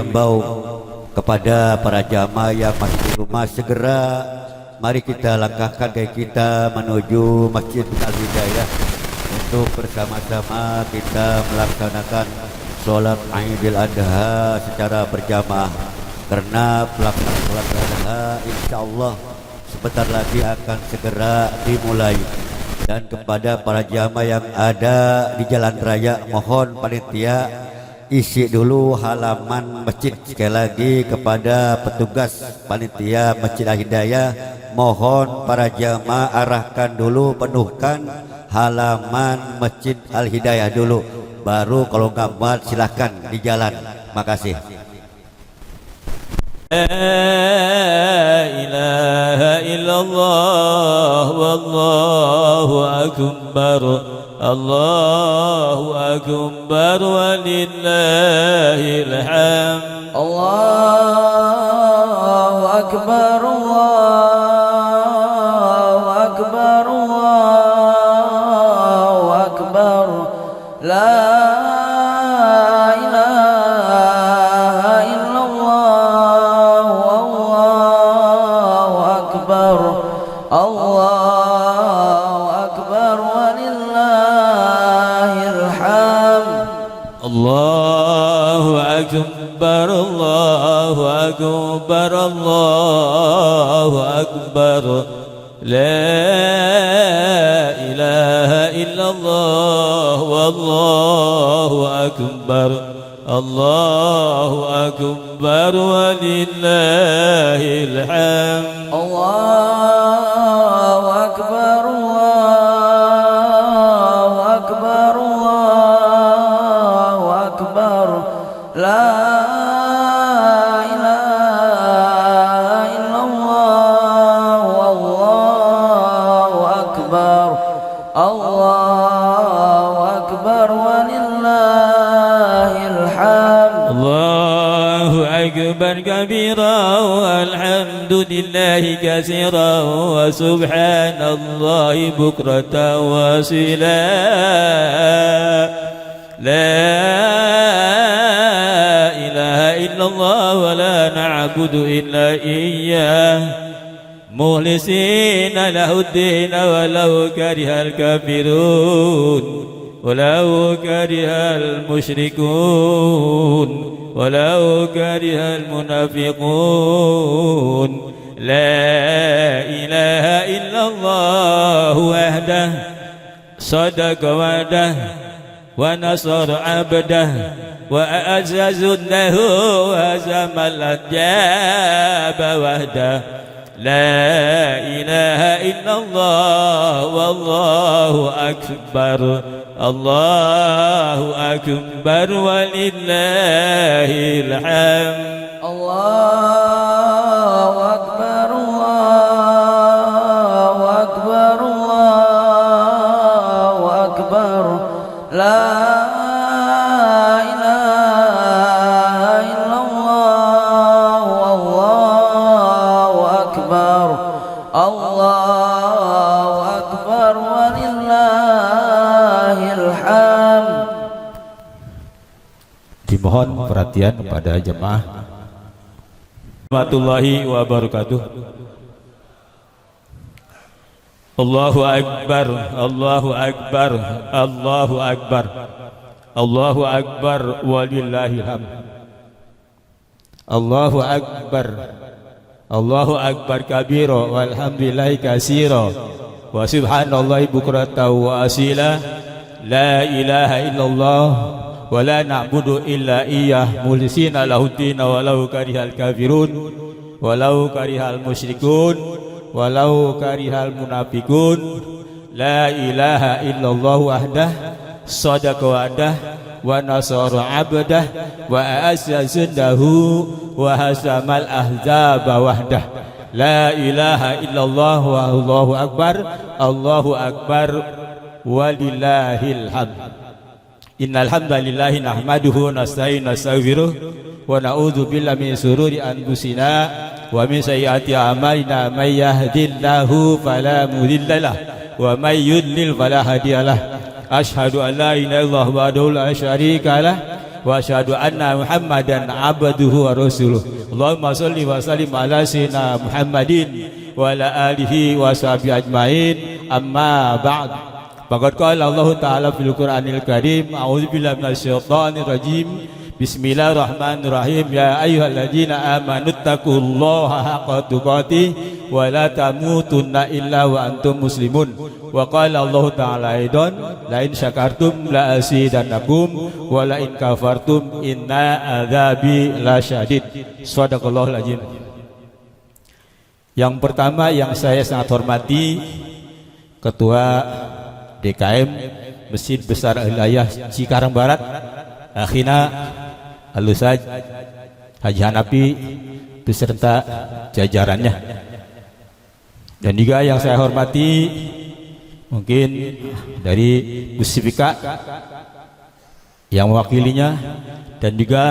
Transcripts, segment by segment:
menghimbau kepada para jamaah yang masih di rumah, segera mari kita langkahkan kaki kita menuju Masjid Al-Hidayah untuk bersama-sama kita melaksanakan sholat Idul Adha secara berjamaah, karena pelaksanaan sholat Adha insyaallah sebentar lagi akan segera dimulai. Dan kepada para jamaah yang ada di jalan raya, mohon panitia isi dulu halaman masjid. Sekali lagi kepada petugas panitia Masjid Al-Hidayah, mohon para jamaah arahkan dulu, penuhkan halaman Masjid Al-Hidayah dulu, baru kalau nggak muat silahkan di jalan. Makasih. La ilaha illallah wallahu akbar, Allahu akbar walillahil hamd. Allahu akbar, Allahu akbar, Allahu akbar. La Allahu akbar, Allahu akbar, la ilaha illallah wallahu akbar, Allahu akbar walillahil hamd. Allahu akbar, Allahu akbar, Allahu akbar. La كبيرا والحمد لله كثيرا وسبحان الله بكرة وأصيلا. لا إله إلا الله ولا نعبد إلا إياه مخلصين له الدين ولو كره الكافرون ولو كره المشركون ولو كره المنافقون. لا إله إلا الله وحده صدق وعده ونصر عبده وأعز جنده وهزم الأحزاب وحده. لا إله إلا الله والله أكبر، الله أكبر ولله الحمد. الله أكبر، الله أكبر، الله أكبر. لا إله إلا الله والله أكبر، الله أكبر ولله الحمد. Dimohon perhatian kepada jemaah. Warahmatullahi wabarakatuh. Allahu akbar, Allahu akbar, Allahu akbar, Allahu akbar walillahil hamd. Allahu akbar, Allahu akbar kabira walhamdulillahi katsira wa subhanallahi bukratan wa asila. La ilaha illallah wa la na'budu illa iyyah mukhlisina lahuddin walau karihal kafirun walau karihal musyrikun walau karihal munafiqun. La ilaha illallah wahdah sadaqa wa'dah wa nasara 'abdah wa a'azza jundahu wa hasamal ahzaba wahdah. La ilaha illallah wallahu akbar, Allahu akbar walillahil hamd. Innal hamdalillahi nahmaduhu wa nasta'inuhu wa nastaghfiruh wa na'udzu billahi min shururi anfusina wa min sayyiati a'malina. May yahdihillahu fala mudilla lahu wa may yudlil fala hadiya lahu. Asyhadu an la ilaha illallah wahdahu la syarika lahu wa asyhadu anna Muhammadan abduhu wa rasuluh. Allahumma shalli wa sallim ala sayyidina Muhammadin wa ala alihi wa sahbihi ajmain. Amma ba'd. Faqad qala Allah Ta'ala fil Qur'anil Karim, a'udzu billahi minasyaitonir rajim. Bismillahirrahmanirrahim. Ya ayyuhalladzina amanu taqullaha haqqa tuqatih wa la tamutunna illa wa antum muslimun. Wa qala Allah Ta'ala aidan, la in syakartum la azidannakum wa la in kafartum inna adzabi lasyadid. Shadaqallahul azim. Yang pertama yang saya sangat hormati, Ketua DKM Masjid Besar Wilayah Cikarang Barat, akhina Al-Ustaz Haji Hanafi beserta jajarannya. Dan juga yang saya hormati mungkin dari Musifika yang mewakilinya, dan juga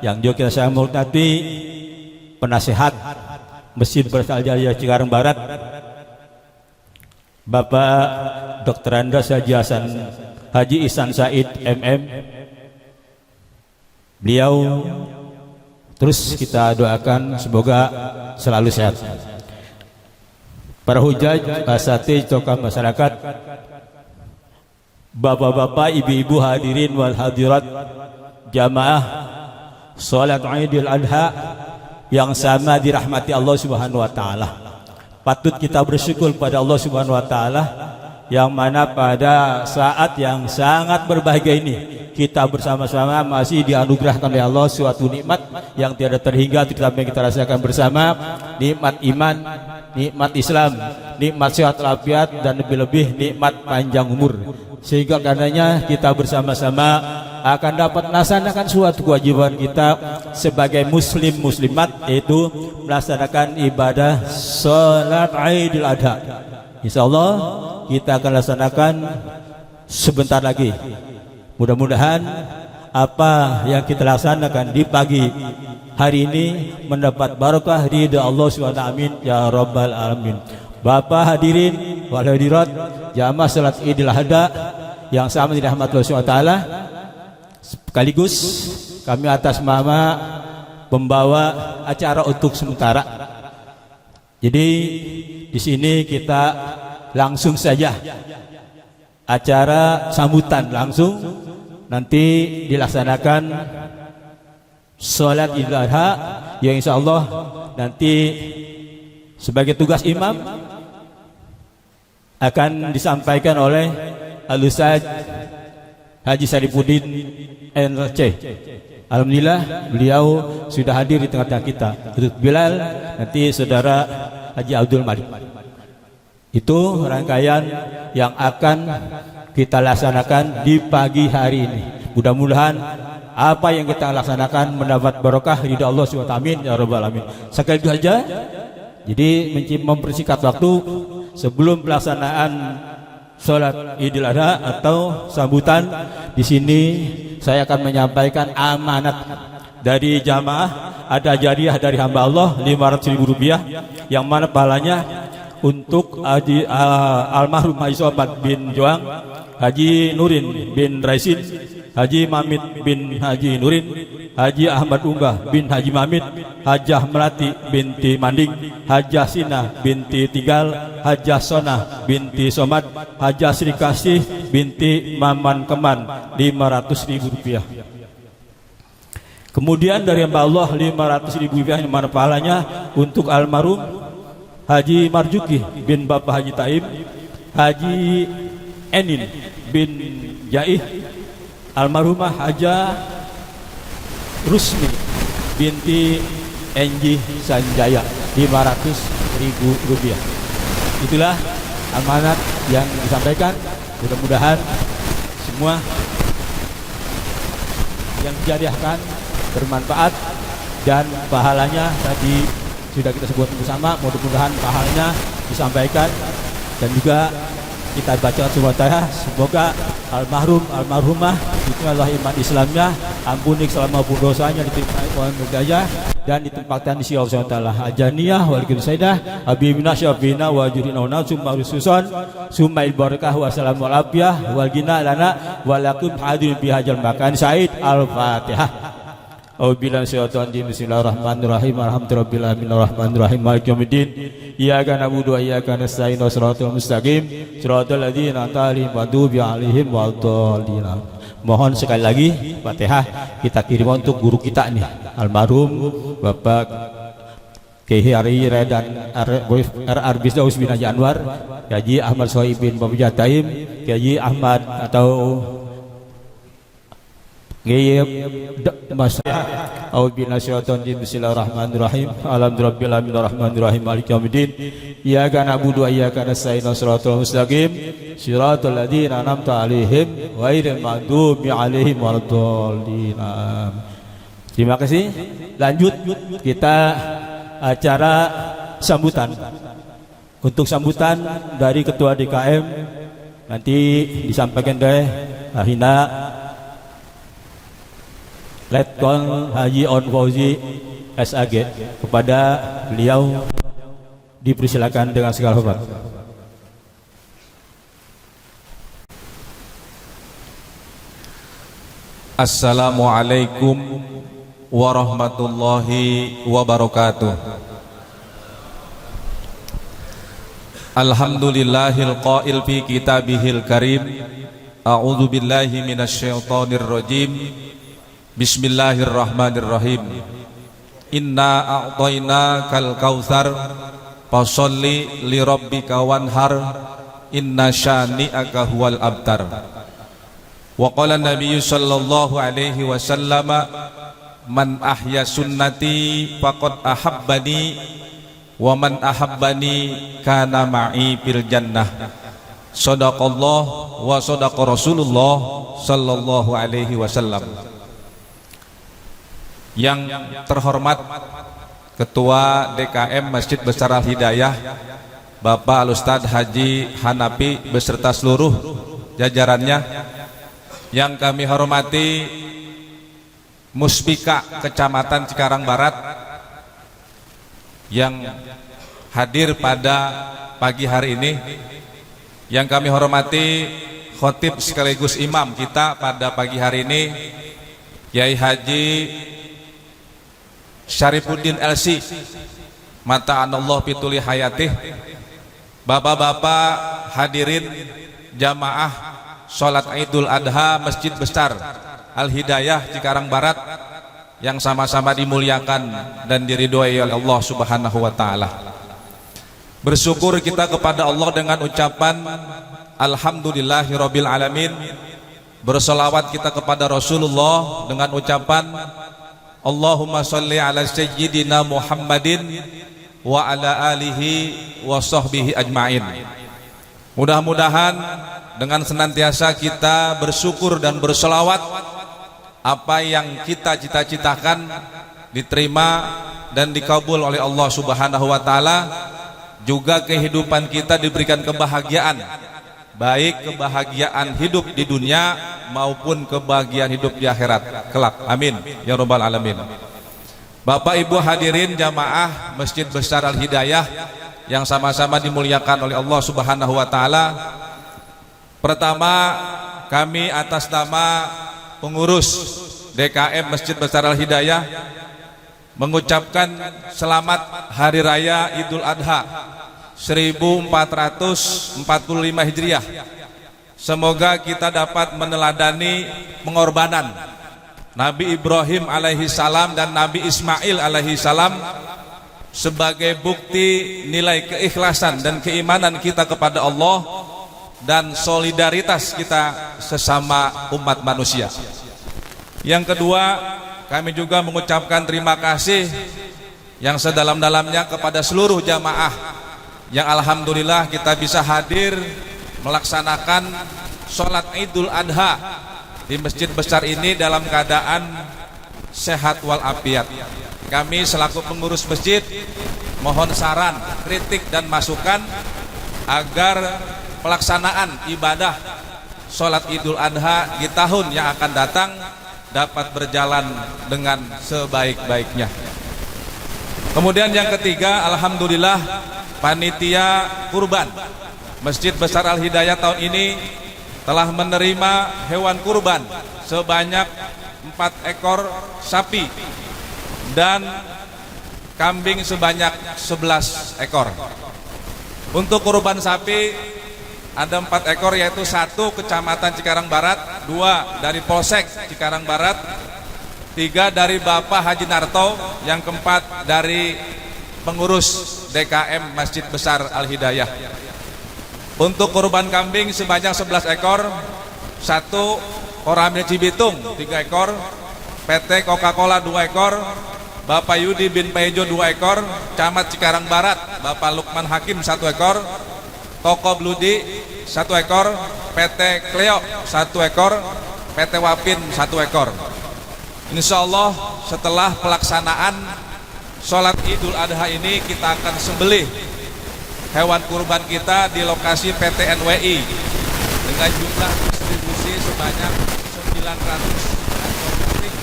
yang juga saya hormati penasehat Masjid Besar Wilayah Cikarang Barat, Bapak Dr. Andas Haji Ihsan Said MM. Beliau terus kita doakan semoga selalu sehat. Para hujaj, asatidz, tokoh masyarakat, bapak-bapak, ibu-ibu, hadirin wal hadirat, jamaah salat Idul Adha yang sama dirahmati Allah Subhanahu wa taala. Patut kita bersyukur pada Allah Subhanahu wa taala yang mana pada saat yang sangat berbahagia ini kita bersama-sama masih dianugerahkan oleh Allah suatu nikmat yang tiada terhingga, tetapi kita rasakan bersama, nikmat iman, nikmat Islam, nikmat sehat walafiat, dan lebih-lebih nikmat panjang umur. Sehingga karenanya kita bersama-sama akan dapat melaksanakan suatu kewajiban kita sebagai muslim muslimat, yaitu melaksanakan ibadah salat Idul Adha. Insyaallah kita akan laksanakan sebentar lagi. Mudah-mudahan apa yang kita laksanakan di pagi hari ini mendapat barokah ridha Allah SWT. Amin ya rabbal alamin. Bapak hadirin wal hadirat, jamaah salat Idul Adha yang sama dirahmati Allah SWT, sekaligus kami atas nama pembawa acara untuk sementara. Jadi di sini kita langsung saja acara sambutan langsung nanti dilaksanakan sholat Idul Adha yang insya Allah nanti sebagai tugas imam akan disampaikan oleh Al-Ustaz Haji Sarifuddin NRC. Alhamdulillah beliau sudah hadir di tengah-tengah kita. Untuk Bilal nanti saudara Haji Abdul Malik. Itu rangkaian yang akan kita laksanakan di pagi hari ini. Mudah-mudahan apa yang kita laksanakan mendapat barokah ridha Allah SWT. Amin ya rabbal alamin. Sekali itu saja. Jadi mempersingkat waktu sebelum pelaksanaan sholat Idul Adha atau sambutan, di sini saya akan menyampaikan amanat dari jamaah. Ada jariah dari hamba Allah Rp500.000 yang mana pahalanya untuk Haji almarhum Haji Sobat bin Joang, Haji Nurin bin Raisin, Haji Mamit bin Haji Nurin, Haji Ahmad Unggah bin Haji Mamit, Hajah Melati binti Manding, Hajah Sina binti Tigal, Hajah Sonah binti Somad, Hajah Sri Kasih binti Maman Keman Rp500.000. Kemudian dari hamba Allah Rp500.000 yang mana pahalanya untuk almarhum Haji Marjuki bin Bapak Haji Taim, Haji Enin bin Jaih, almarhumah Haja Rusmi binti Enji Sanjaya Rp500.000. Itulah amanat yang disampaikan. Mudah-mudahan semua yang dijadiahkan bermanfaat dan pahalanya tadi sudah kita sebut bersama. Mudah-mudahan pahalanya disampaikan dan juga kita baca Al-Fatihah. Semoga almarhum almarhumah diterima iman Islamnya, ampuni selama pun dosanya, diterima Tuhan berdaya dan ditempatkan di sisi Allah SWT. Ajaniyah wal kirsaidah habibina syafina wa jurina wa summa rususan summa barakah wa salam wal afiyah wal gina lana wa lakum hadir bi hajal makan Said. Al-Fatihah. Auzubillahi minasyaitonir rajim. Bismillahirrahmanirrahim. Alhamdulillahirabbil alamin arrahmanirrahim maliki yaumiddin. Iyyaka na'budu wa iyyaka nasta'in. Shiratal mustaqim. Shiratal ladzina an'amta 'alaihim ghairil 'alaihim waladdallin. Mohon sekali lagi Fatihah kita kirim untuk guru kita nih, almarhum Bapak Kiai Hari dan RR Bisdaus bin Haji Anwar, Haji Ahmad Sohib bin Bapak Jataim, Haji Ahmad atau Mas Bismillahirrahmanirrahim. Alhamdulillahirabbil alamin arrahmanirrahim maliki yaumiddin. Iyyaka na'budu wa iyyaka nasta'in. Shiratal mustaqim. Shiratal ladzina an'amta 'alaihim ghairil maghdubi 'alaihim waladdallin. Terima kasih. Lanjut kita acara sambutan. Untuk sambutan dari Ketua DKM nanti disampaikan oleh Ahina Letkol Haji On Fauzi SAG. Kepada beliau dipersilakan dengan segala hormat. Assalamualaikum warahmatullahi wabarakatuh. Alhamdulillahil qail fi kitabihil karim. A'udzu billahi minasyaitonir rajim. Bismillahirrahmanirrahim. Inna a'tainakal kautsar fasholli li rabbika wanhar inna syani'aka huwal abtar. Wa qala Nabi sallallahu alaihi wasallam man ahya sunnati faqad ahabbani wa man ahabbani kana ma'i fil jannah. Shadaqallah wa shadaqa Rasulullah sallallahu alaihi wasallam. Yang terhormat Ketua DKM Masjid Besar Al-Hidayah Bapak Al-Ustadz Haji Hanafi beserta seluruh jajarannya, yang kami hormati Muspika Kecamatan Cikarang Barat yang hadir pada pagi hari ini, yang kami hormati khotib sekaligus imam kita pada pagi hari ini Kiai Haji Syarifuddin LC Mata'anallah pituli hayatih, bapak-bapak hadirin jamaah sholat Idul Adha Masjid Besar Al-Hidayah Cikarang Barat yang sama-sama dimuliakan dan diridhoi oleh Allah Subhanahu wa taala. Bersyukur kita kepada Allah dengan ucapan alhamdulillahirabbil alamin. Bersolawat kita kepada Rasulullah dengan ucapan Allahumma sholli ala sayyidina Muhammadin wa ala alihi wa sahbihi ajma'in. Mudah-mudahan dengan senantiasa kita bersyukur dan berselawat, apa yang kita cita-citakan diterima dan dikabul oleh Allah Subhanahu wa taala. Juga kehidupan kita diberikan kebahagiaan, baik kebahagiaan hidup di dunia maupun kebahagiaan hidup di akhirat kelak. Amin ya rabbal alamin. Bapak Ibu hadirin jamaah Masjid Besar Al-Hidayah yang sama-sama dimuliakan oleh Allah Subhanahu wa taala. Pertama, kami atas nama pengurus DKM Masjid Besar Al-Hidayah mengucapkan selamat Hari Raya Idul Adha 1445 Hijriah. Semoga kita dapat meneladani pengorbanan Nabi Ibrahim alaihi salam dan Nabi Ismail alaihi salam sebagai bukti nilai keikhlasan dan keimanan kita kepada Allah dan solidaritas kita sesama umat manusia. Yang kedua, kami juga mengucapkan terima kasih yang sedalam-dalamnya kepada seluruh jamaah yang alhamdulillah kita bisa hadir melaksanakan sholat Idul Adha di masjid besar ini dalam keadaan sehat walafiat. Kami selaku pengurus masjid mohon saran, kritik dan masukan agar pelaksanaan ibadah sholat Idul Adha di tahun yang akan datang dapat berjalan dengan sebaik-baiknya. Kemudian yang ketiga, alhamdulillah panitia kurban Masjid Besar Al Hidayah tahun ini telah menerima hewan kurban sebanyak 4 ekor sapi dan kambing sebanyak 11 ekor. Untuk kurban sapi ada 4 ekor, yaitu 1 Kecamatan Cikarang Barat, 2 dari Polsek Cikarang Barat, 3 dari Bapak Haji Narto, yang keempat dari pengurus DKM Masjid Besar Al Hidayah. Untuk kurban kambing sebanyak 11 ekor, 1 Koramil Cibitung 3 ekor, PT Coca-Cola 2 ekor, Bapak Yudi bin Pejo 2 ekor, Camat Cikarang Barat Bapak Lukman Hakim 1 ekor, Toko Bludi 1 ekor, PT Cleo 1 ekor, PT Wapin 1 ekor. Insya Allah setelah pelaksanaan sholat Idul Adha ini kita akan sembelih hewan kurban kita di lokasi PT NWI dengan jumlah distribusi sebanyak 900 ekor kambing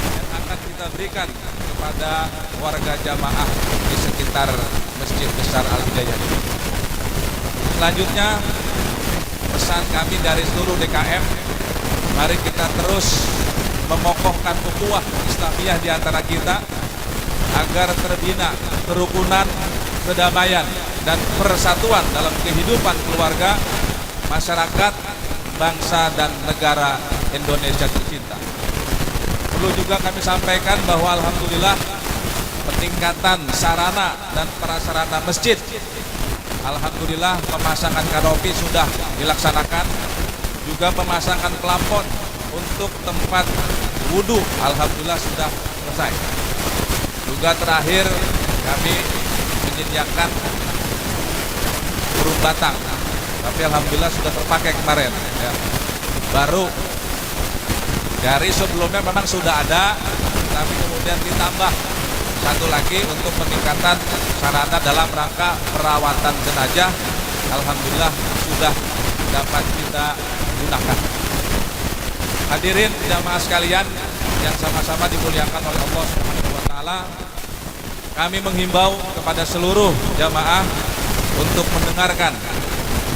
yang akan kita berikan kepada warga jamaah di sekitar Masjid Besar Al Hidayah ini. Selanjutnya pesan kami dari seluruh DKM, mari kita terus mengokohkan ukhuwah Islamiyah di antara kita agar terbina kerukunan, kedamaian dan persatuan dalam kehidupan keluarga, masyarakat, bangsa dan negara Indonesia tercinta. Perlu juga kami sampaikan bahwa alhamdulillah peningkatan sarana dan prasarana masjid, alhamdulillah pemasangan kanopi sudah dilaksanakan, juga pemasangan plafon untuk tempat wudhu alhamdulillah sudah selesai. Juga terakhir kami menyediakan burung batang, tapi alhamdulillah sudah terpakai kemarin ya. Baru dari sebelumnya memang sudah ada, tapi kemudian ditambah 1 lagi untuk peningkatan sarana dalam rangka perawatan jenazah, alhamdulillah sudah dapat kita gunakan. Hadirin jamaah sekalian yang sama-sama dimuliakan oleh Allah Subhanahu wa taala, kami menghimbau kepada seluruh jamaah untuk mendengarkan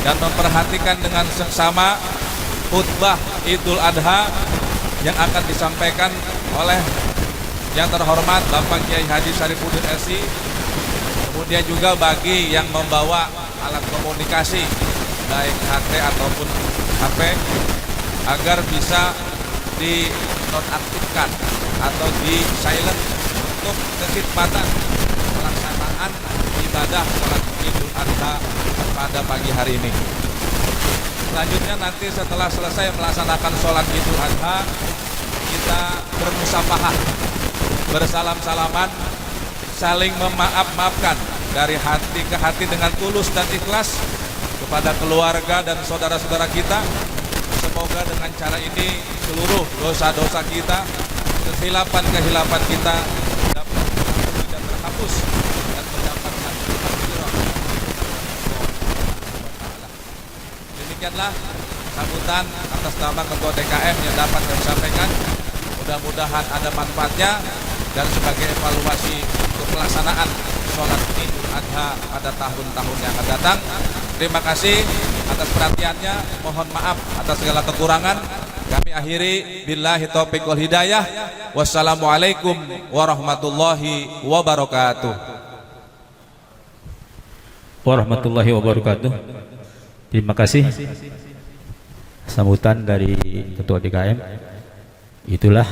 dan memperhatikan dengan seksama khutbah Idul Adha yang akan disampaikan oleh yang terhormat Bapak Kiai Haji Syarifuddin SI. Kemudian juga bagi yang membawa alat komunikasi baik HT ataupun HP agar bisa dinonaktifkan atau di silent untuk kekhidmatan pelaksanaan ibadah sholat Idul Adha pada pagi hari ini. Selanjutnya nanti setelah selesai melaksanakan sholat Idul Adha, kita bermusafahah, bersalam-salaman, saling memaaf-maafkan dari hati ke hati dengan tulus dan ikhlas kepada keluarga dan saudara-saudara kita. Semoga dengan cara ini seluruh dosa-dosa kita, kehilapan-kehilapan kita dapat tidak terhapus dan mendapatkan maghfirah. Demikianlah sambutan atas nama Ketua DKM yang dapat kami sampaikan. Mudah-mudahan ada manfaatnya dan sebagai evaluasi untuk pelaksanaan sholat Idul Adha pada tahun-tahun yang akan datang. Terima kasih atas perhatiannya. Mohon maaf atas segala kekurangan. Kami akhiri billahi taufiq wal hidayah. Wassalamualaikum warahmatullahi wabarakatuh. Warahmatullahi wabarakatuh. Terima kasih sambutan dari Ketua DKM. Itulah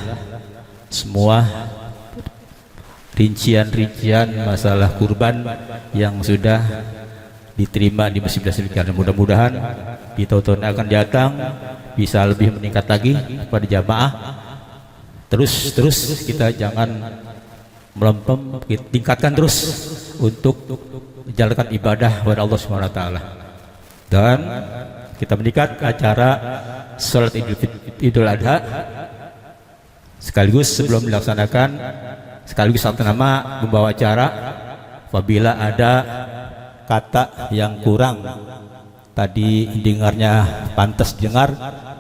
semua rincian-rincian masalah kurban yang sudah diterima di Masjid Besar. Mudah-mudahan di tahun akan datang bisa lebih meningkat lagi pada jamaah. Terus kita jangan melempem, tingkatkan terus untuk menjalankan ibadah kepada Allah Subhanahu wa taala. Dan kita meningkat acara salat Idul Adha sekaligus sebelum dilaksanakan, sekaligus satu nama membawa acara apabila ada kata yang kurang tadi dengarnya pantas dengar,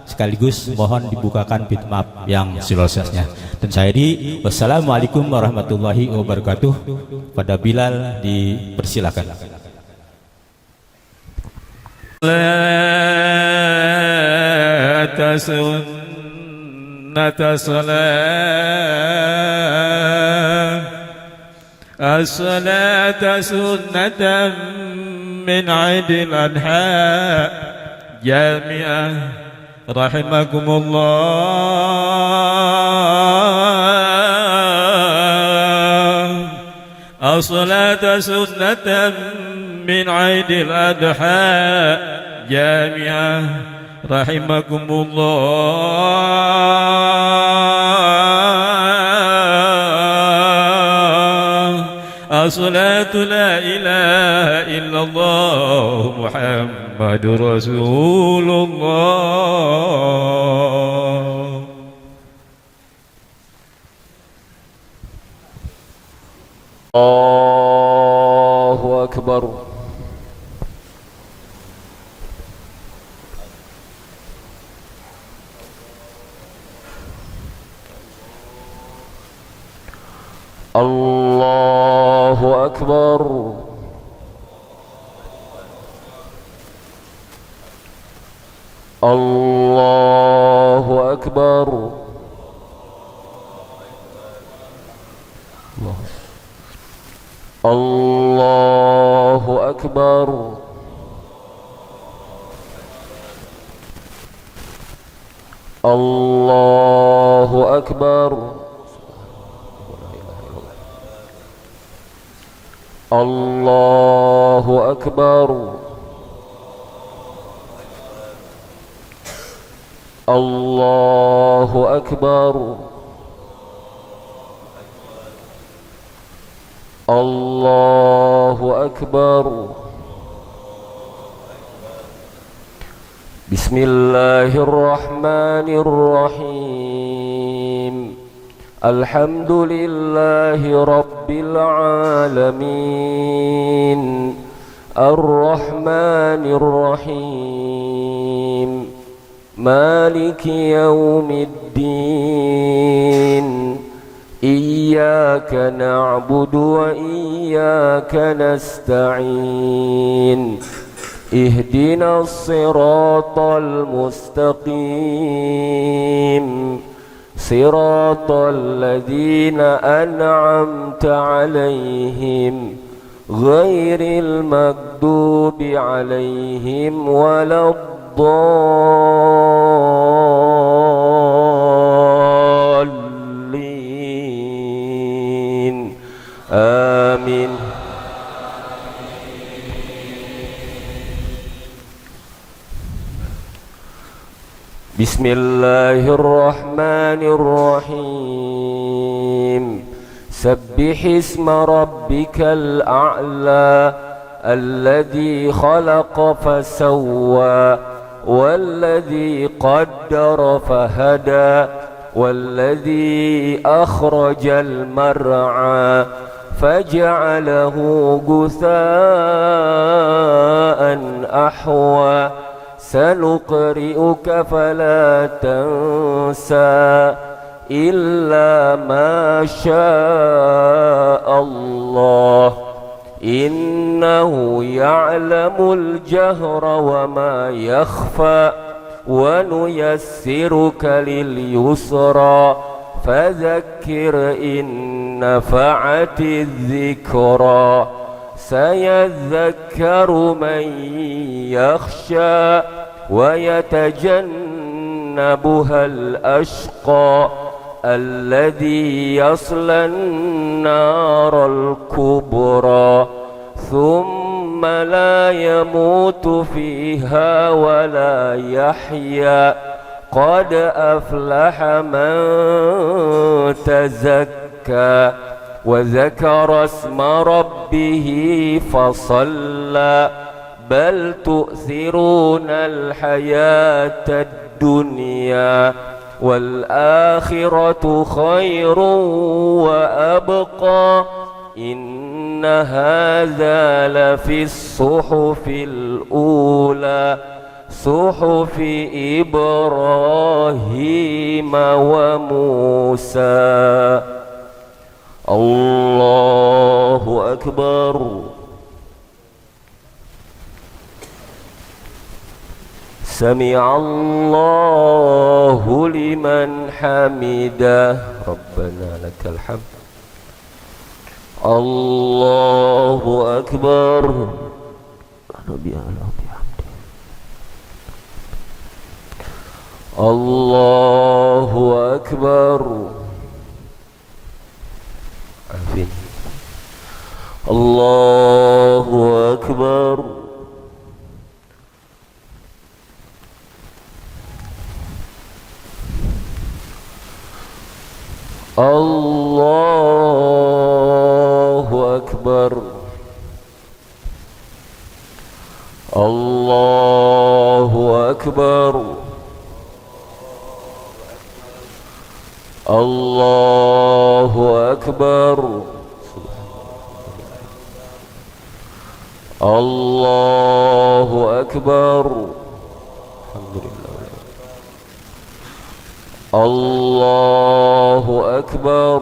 sekaligus mohon dibukakan pintu maaf yang seluas-luasnya. Dan saya di wassalamualaikum warahmatullahi wabarakatuh. Pada Bilal dipersilakan. الصلاة سنة من عيد الأضحى جامعة رحمكم الله. الصلاة سنة من عيد الأضحى جامعة رحمكم الله. الصلاة لا إله إلا الله محمد رسول الله. الله أكبر. الله أكبر. الله أكبر. الله أكبر. الله أكبر. الله أكبر. الله أكبر. الله أكبر. بسم الله الرحمن الرحيم. الحمد لله رب العالمين الرحمن الرحيم مالك يوم الدين إياك نعبد وإياك نستعين اهدنا الصراط المستقيم صراط الذين أنعمت عليهم غير المغضوب عليهم ولا الضالين آمين. بسم الله الرحمن الرحيم. سبح اسم ربك الأعلى الذي خلق فسوى والذي قدر فهدى والذي أخرج المرعى فجعله غثاء أحوى سنقرئك فلا تنسى إلا ما شاء الله إنه يعلم الجهر وما يخفى ونيسرك لليسرى فذكر إن نفعت الذكرى سيذكر من يخشى ويتجنبها الأشقى الذي يصلى النار الكبرى ثم لا يموت فيها ولا يحيا قد أفلح من تزكى وذكر اسم ربه فصلى بل تؤثرون الحياة الدنيا والآخرة خير وأبقى إن هذا لفي الصحف الأولى صحف إبراهيم وموسى. الله أكبر. سمع الله لمن حمده. ربنا لك الحمد. الله أكبر. ربي أعلى بحمده. الله أكبر. عافين. الله أكبر. الله أكبر. الله أكبر. الله أكبر. الله أكبر. الحمد لله. الله أكبر.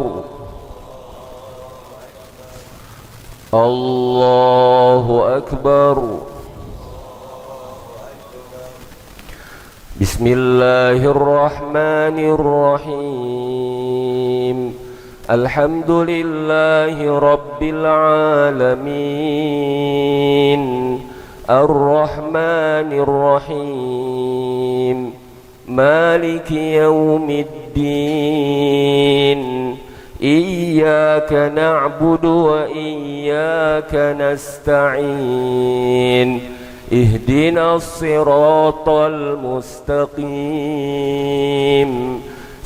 الله أكبر. بسم الله الرحمن الرحيم. الحمد لله رب العالمين الرحمن الرحيم مالك يوم الدين إياك نعبد وإياك نستعين اهدنا الصراط المستقيم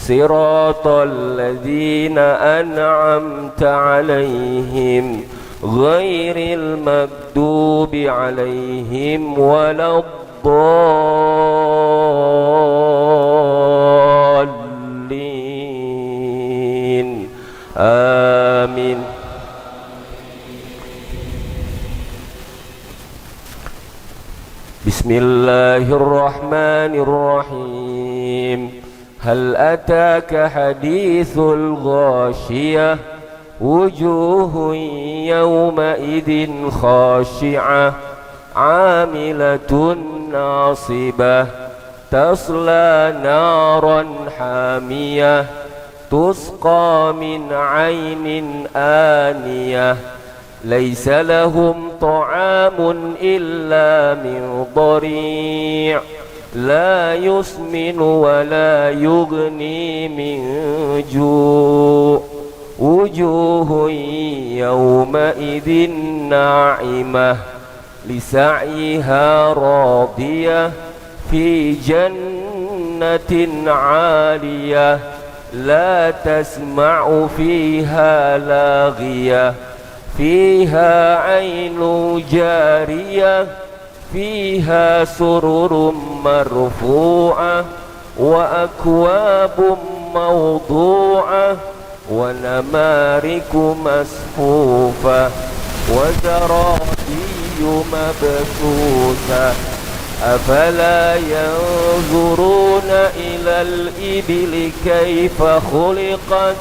صراط الذين أنعمت عليهم غير المغضوب عليهم ولا الضالين آمين. بسم الله الرحمن الرحيم. هل أتاك حديث الغاشية وجوه يومئذ خاشعة عاملة ناصبة تصلى نارا حامية تسقى من عين آنية ليس لهم طعام إلا من ضريع لا يسمن ولا يغني من جوع وجوه يومئذ ناعمة لسعيها راضية في جنة عالية لا تسمع فيها لاغية فيها عين جارية فيها سرر مرفوعة وأكواب موضوعة ونمارك مصفوفة وزرابي مبثوثة أفلا ينظرون إلى الإبل كيف خلقت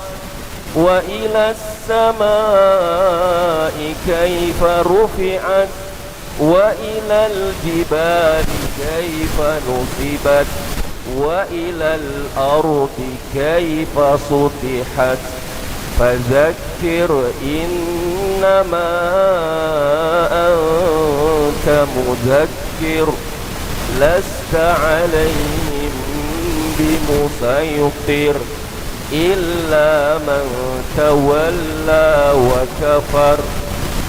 وإلى السماء كيف رفعت وإلى الجبال كيف نصبت وإلى الأرض كيف سطحت فذكر إنما أنت مذكر لست عليهم بمسيطر إلا من تولى وكفر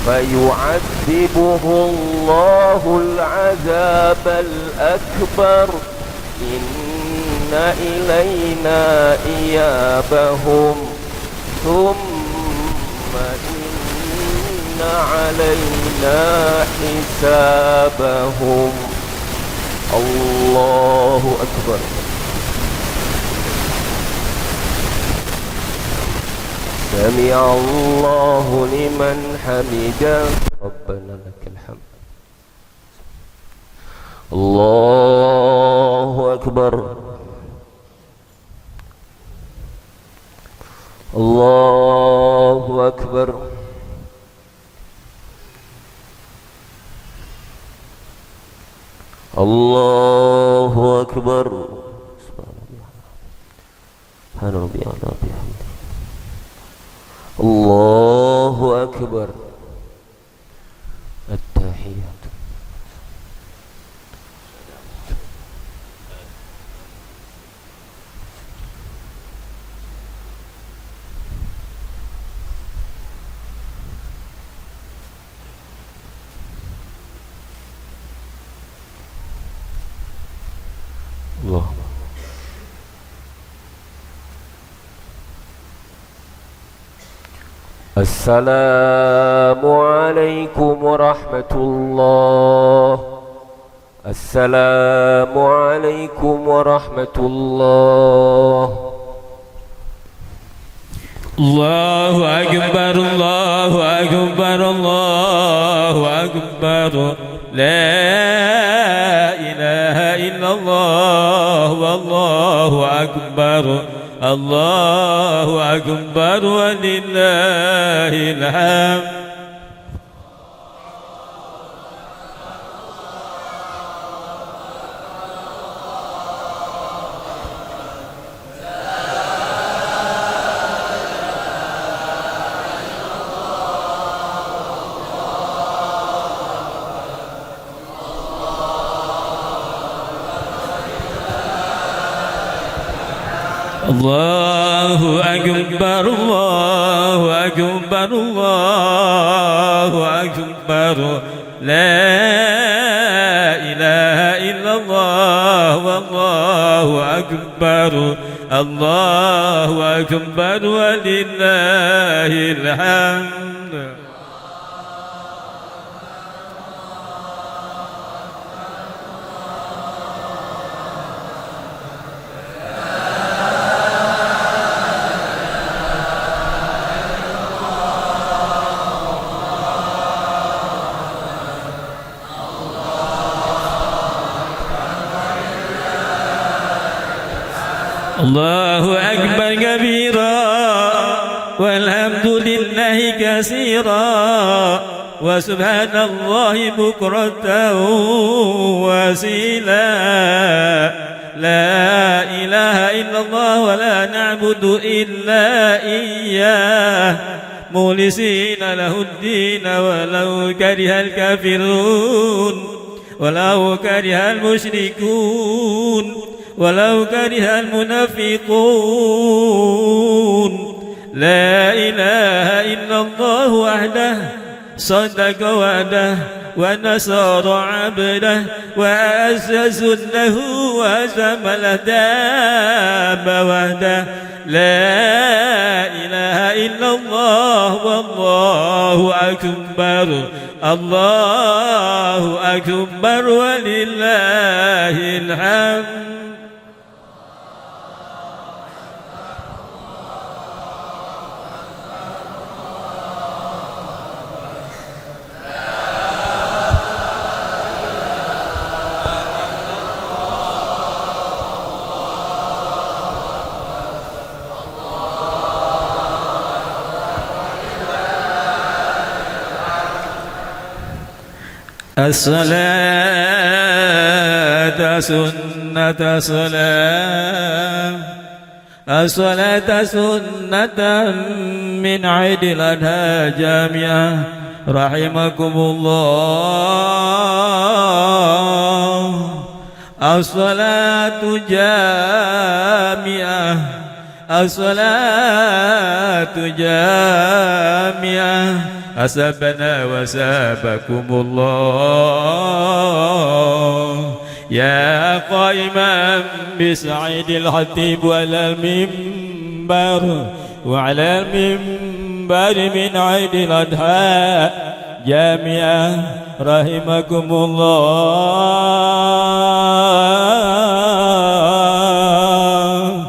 فيعذبه الله العذاب الأكبر إن إلينا إيابهم ثم إن علينا حسابهم. الله أكبر. سمع الله لمن حمده ربنا لك الحمد الله أكبر الله أكبر الله أكبر سبحان ربي الأعلى بحمده الله أكبر التحيات الله السلام عليكم ورحمة الله السلام عليكم ورحمة الله الله أكبر الله أكبر الله أكبر لا إله إلا الله والله أكبر الله أكبر ولله الحمد الله أكبر الله أكبر الله أكبر لا إله إلا الله والله أكبر الله أكبر ولله الحمد الله أكبر كبيرا والحمد لله كثيرا وسبحان الله بكرة وأصيلا لا إله إلا الله ولا نعبد إلا إياه مخلصين له الدين ولو كره الكافرون ولو كره المشركون ولو كره المنافقون لا إله إلا الله وحده صدق وعده ونصر عبده وأعز سنه وهزم الأحزاب وحده لا إله إلا الله والله أكبر الله أكبر ولله الحمد الصلاة سنة صلاة الصلاة سنة من عيد الأضحى جامعة رحمكم الله الصلاة جامعة الصلاة جامعة أسبنا وسابكم الله يا قائما بسعيد الخطيب وعلى المنبر وعلى المنبر من عيد الأضحى جامعة رحمكم الله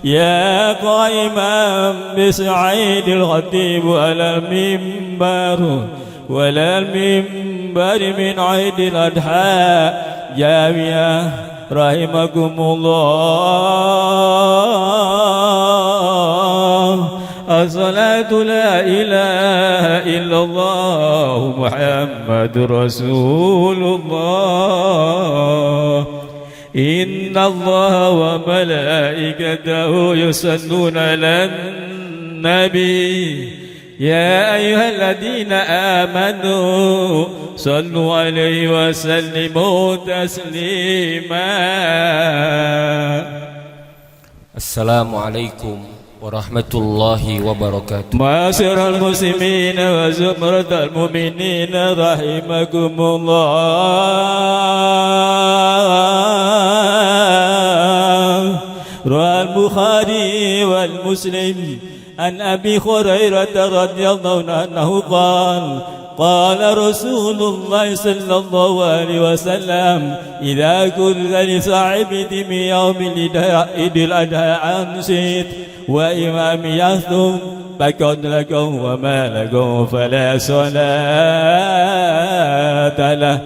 يا قائما بسعيد الخطيب على المنبر ولا المنبر من عيد الأضحى جامعة رحمكم الله. الصلاة لا إله إلا الله محمد رسول الله. إن الله وملائكته يصلون على النبي يا أيها الذين آمنوا صلوا عليه وسلموا تسليما. السلام عليكم ورحمة الله وبركاته. معاشر المسلمين وزمرة المؤمنين رحمكم الله. روى البخاري والمسلم عن أبي هريرة رضي الله عنه أنه قال قال رسول الله صلى الله عليه وسلم إذا كنت لصاحب دم يوم عيد الأضحى أنصت وإمام يخطب فقد لكم وما لكم فلا صلاة له.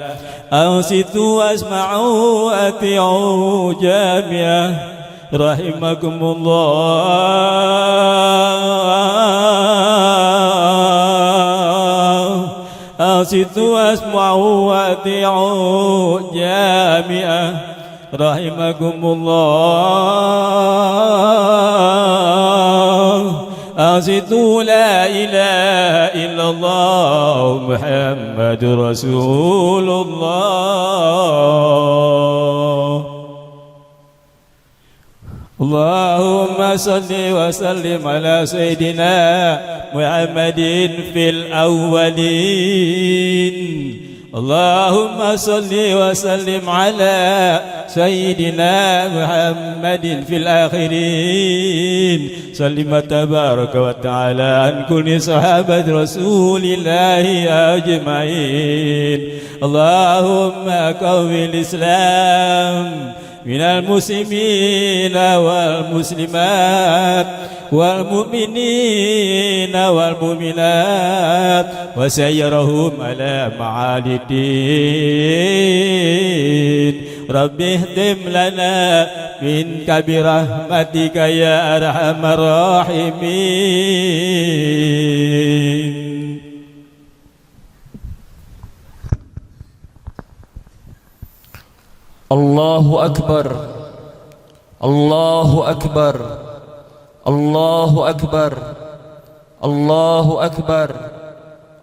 أنصتوا واسمعوا وأطيعوا جامعة رحمكم الله. أنصتوا واسمعوا وأطيعوا جامعة رحمكم الله. أنصتوا لا إله إلا الله محمد رسول الله. اللهم صل وسلم على سيدنا محمد في الأولين. اللهم صل وسلم على سيدنا محمد في الآخرين. سلم تبارك وتعالى عن كل صحابة رسول الله أجمعين. اللهم قوم الإسلام من المسلمين والمسلمات والمؤمنين والمؤمنات وسيرهم على معالي الدين. رب اهدم لنا منك برحمتك يا أرحم الراحمين. الله أكبر الله أكبر الله أكبر الله أكبر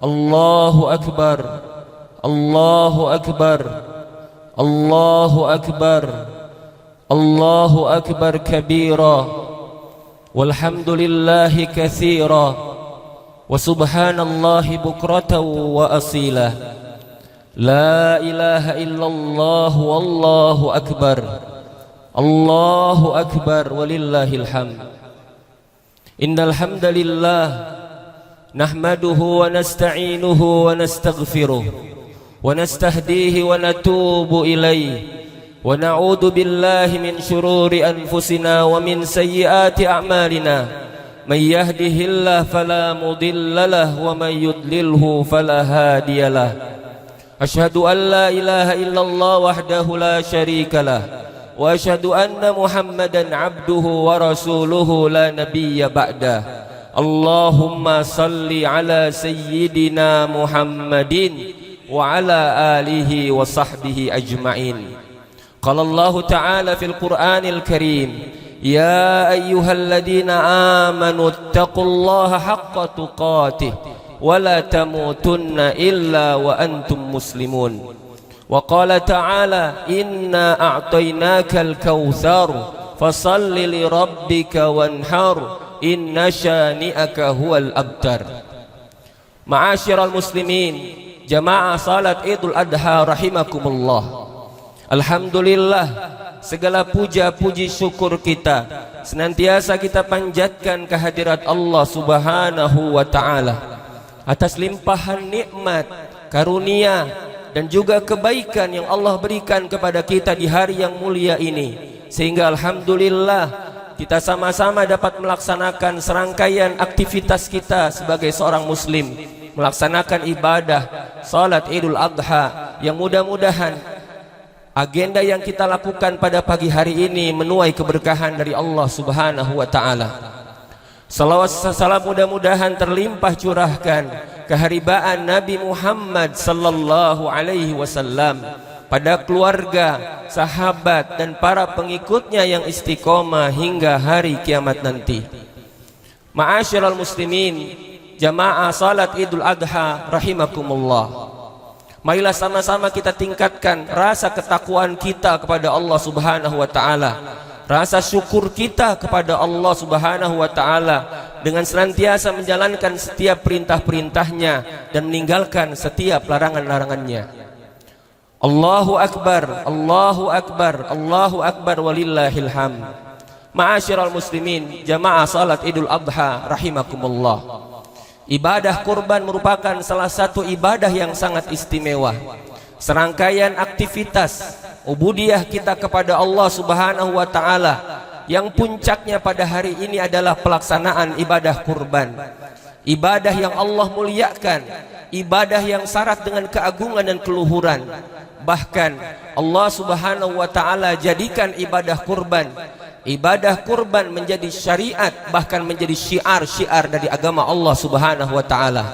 الله أكبر الله أكبر الله أكبر الله أكبر كبيرا والحمد لله كثيرا وسبحان الله بكرة وأصيلا. لا إله إلا الله والله أكبر. الله أكبر ولله الحمد. إن الحمد لله نحمده ونستعينه ونستغفره ونستهديه ونتوب إليه ونعوذ بالله من شرور أنفسنا ومن سيئات أعمالنا. من يهده الله فلا مضل له ومن يضلله فلا هادي له. أشهد أن لا إله إلا الله وحده لا شريك له وأشهد أن محمدا عبده ورسوله لا نبي بعده. اللهم صل على سيدنا محمد وعلى آله وصحبه أجمعين. قال الله تعالى في القرآن الكريم يا أيها الذين آمنوا اتقوا الله حق تقاته ولا تموتن إلا وأنتم مسلمون. وقال تعالى إنا أعطيناك الكوثر فصل لربك وانحر إن شانئك هو الأبتر. معاشر المسلمين jamaah salat Idul Adha rahimakumullah. Alhamdulillah, segala puja puji syukur kita senantiasa kita panjatkan kehadirat Allah Subhanahu wa taala atas limpahan nikmat, karunia dan juga kebaikan yang Allah berikan kepada kita di hari yang mulia ini, sehingga alhamdulillah kita sama-sama dapat melaksanakan serangkaian aktivitas kita sebagai seorang muslim, melaksanakan ibadah salat Idul Adha, yang mudah-mudahan agenda yang kita lakukan pada pagi hari ini menuai keberkahan dari Allah Subhanahu wa taala. Salawat salam mudah-mudahan terlimpah curahkan keharibaan Nabi Muhammad sallallahu alaihi wasallam pada keluarga, sahabat dan para pengikutnya yang istiqomah hingga hari kiamat nanti. Ma'asyiral muslimin, jamaah salat Idul Adha rahimakumullah. Marilah sama-sama kita tingkatkan rasa ketakwaan kita kepada Allah Subhanahu wa taala, rasa syukur kita kepada Allah Subhanahu wa taala dengan senantiasa menjalankan setiap perintah-perintahnya dan meninggalkan setiap larangan-larangannya. Allahu akbar, Allahu akbar, Allahu akbar walillahil hamd. Ma'asyiral muslimin, jamaah salat Idul Adha rahimakumullah. Ibadah kurban merupakan salah satu ibadah yang sangat istimewa. Serangkaian aktivitas ubudiyah kita kepada Allah Subhanahu wa taala yang puncaknya pada hari ini adalah pelaksanaan ibadah kurban. Ibadah yang Allah muliakan, ibadah yang syarat dengan keagungan dan keluhuran. Bahkan Allah Subhanahu wa taala jadikan ibadah kurban menjadi syariat, bahkan menjadi syiar-syiar dari agama Allah Subhanahu wa taala.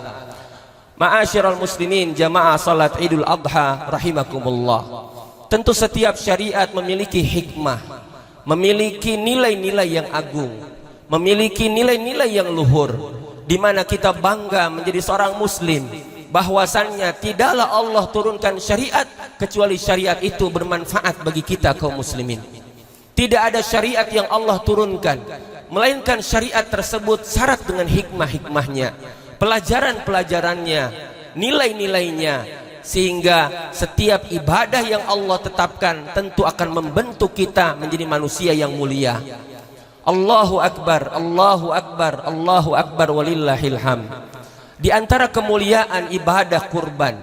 Ma'asyiral muslimin, jamaah salat Idul Adha rahimakumullah. Tentu setiap syariat memiliki hikmah, memiliki nilai-nilai yang agung, memiliki nilai-nilai yang luhur, di mana kita bangga menjadi seorang muslim, bahwasannya tidaklah Allah turunkan syariat kecuali syariat itu bermanfaat bagi kita kaum muslimin. Tidak ada syariat yang Allah turunkan melainkan syariat tersebut syarat dengan hikmah-hikmahnya, pelajaran-pelajarannya, nilai-nilainya, sehingga setiap ibadah yang Allah tetapkan tentu akan membentuk kita menjadi manusia yang mulia. Allahu akbar, Allahu akbar, Allahu akbar walillahil hamd. Di antara kemuliaan ibadah kurban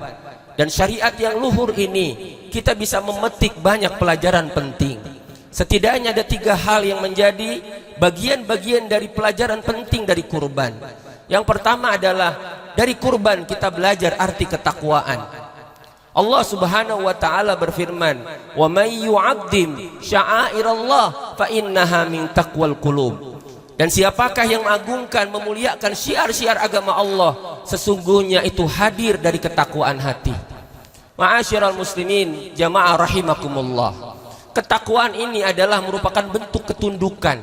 dan syariat yang luhur ini, kita bisa memetik banyak pelajaran penting. Setidaknya ada 3 hal yang menjadi bagian-bagian dari pelajaran penting dari kurban. Yang pertama adalah dari kurban kita belajar arti ketakwaan. Allah Subhanahu wa taala berfirman, "Wa may yu'azzim sya'airallah fa innaha min taqwal qulub." Dan siapakah yang mengagungkan, memuliakan syiar-syiar agama Allah, sesungguhnya itu hadir dari ketakwaan hati. Ma'asyiral muslimin, jamaah rahimakumullah. Ketakwaan ini adalah merupakan bentuk ketundukan,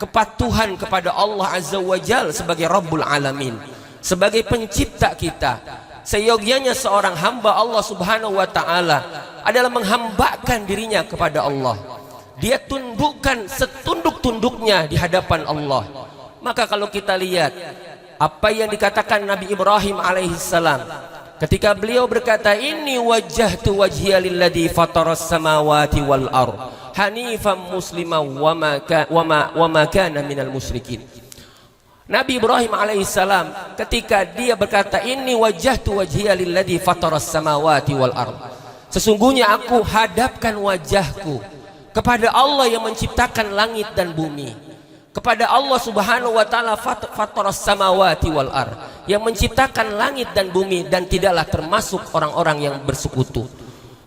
kepatuhan kepada Allah Azza wa Jalla sebagai Rabbul Alamin, sebagai pencipta kita. Seyogianya seorang hamba Allah Subhanahu wa taala adalah menghambakan dirinya kepada Allah. Dia tundukkan setunduk-tunduknya di hadapan Allah. Maka kalau kita lihat apa yang dikatakan Nabi Ibrahim alaihissalam ketika beliau berkata, "Inni wajjahtu wajhiya lilladzi fataras samawati wal ardh hanifan musliman wa ma kana minal musyrikin." Nabi Ibrahim alaihissalam ketika dia berkata, "Inni wajjahtu wajhiya lilladzi fataras samawati wal ardh," sesungguhnya aku hadapkan wajahku kepada Allah yang menciptakan langit dan bumi, kepada Allah Subhanahu wa taala fataras samawati wal ardh, yang menciptakan langit dan bumi dan tidaklah termasuk orang-orang yang bersekutu.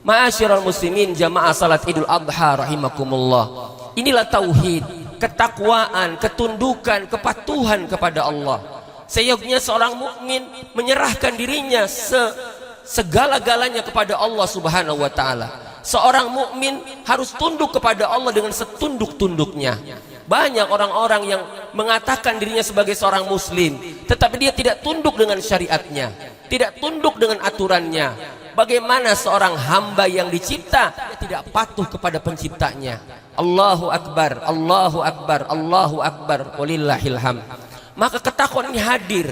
Ma'asyiral muslimin, jamaah salat Idul Adha rahimakumullah. Inilah tauhid, ketakwaan, ketundukan, kepatuhan kepada Allah. Seyogianya seorang mukmin menyerahkan dirinya segala-galanya kepada Allah Subhanahu wa taala. Seorang mukmin harus tunduk kepada Allah dengan setunduk-tunduknya. Banyak orang-orang yang mengatakan dirinya sebagai seorang muslim, tetapi dia tidak tunduk dengan syariatnya, tidak tunduk dengan aturannya. Bagaimana seorang hamba yang dicipta dia tidak patuh kepada penciptanya? Allahu akbar, Allahu akbar, Allahu akbar walillahil hamd. Maka ketakwaan ini hadir